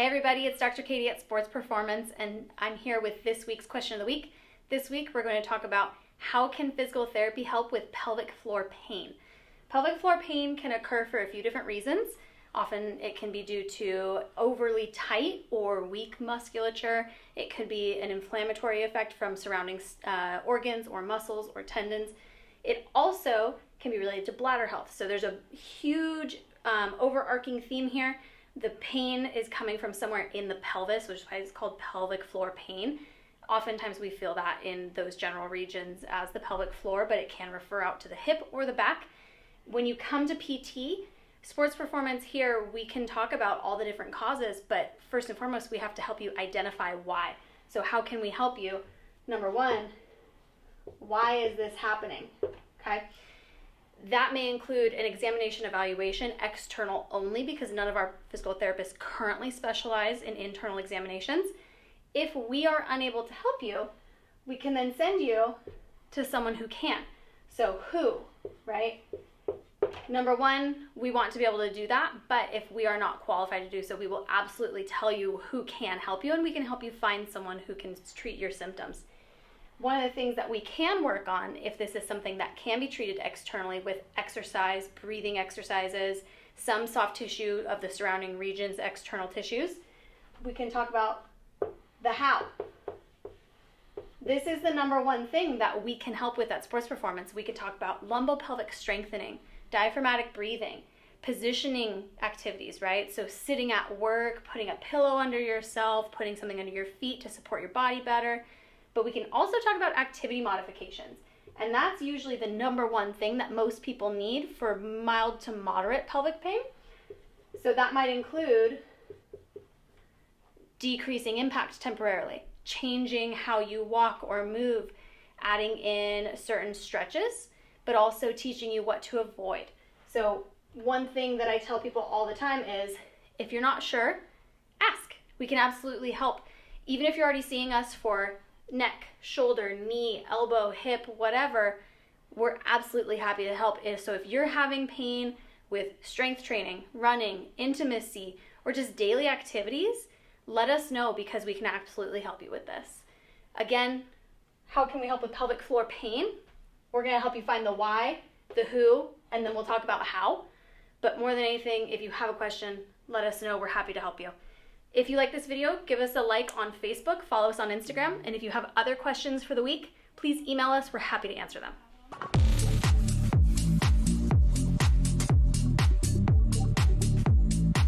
Hey everybody, it's Dr. Katie at Sports Performance, and I'm here with this week's question of the week. This week we're going to talk about how can physical therapy help with pelvic floor pain. Pelvic floor pain can occur for a few different reasons. Often it can be due to overly tight or weak musculature. It could be an inflammatory effect from surrounding organs or muscles or tendons. It also can be related to bladder health. So there's a huge overarching theme here. The pain is coming from somewhere in the pelvis, which is why it's called pelvic floor pain. Oftentimes we feel that in those general regions as the pelvic floor, but it can refer out to the hip or the back. When you come to PT, Sports Performance here, we can talk about all the different causes, but first and foremost, we have to help you identify why. So how can we help you? Number one, why is this happening? Okay. That may include an examination evaluation, external only, because none of our physical therapists currently specialize in internal examinations. If we are unable to help you, we can then send you to someone who can. So who, right? Number one, we want to be able to do that, but if we are not qualified to do so, we will absolutely tell you who can help you, and we can help you find someone who can treat your symptoms. One of the things that we can work on, if this is something that can be treated externally with exercise, breathing exercises, some soft tissue of the surrounding regions, external tissues, we can talk about the how. This is the number one thing that we can help with at Sports Performance. We could talk about lumbopelvic strengthening, diaphragmatic breathing, positioning activities, right? So sitting at work, putting a pillow under yourself, putting something under your feet to support your body better. But we can also talk about activity modifications. And that's usually the number one thing that most people need for mild to moderate pelvic pain. So that might include decreasing impact temporarily, changing how you walk or move, adding in certain stretches, but also teaching you what to avoid. So one thing that I tell people all the time is, if you're not sure, ask. We can absolutely help. Even if you're already seeing us for neck, shoulder, knee, elbow, hip, whatever, we're absolutely happy to help. So if you're having pain with strength training, running, intimacy, or just daily activities, let us know, because we can absolutely help you with this. Again, how can we help with pelvic floor pain? We're going to help you find the why, the who, and then we'll talk about how. But more than anything, if you have a question, let us know. We're happy to help you. If you like this video, give us a like on Facebook, follow us on Instagram, and if you have other questions for the week, please email us. We're happy to answer them.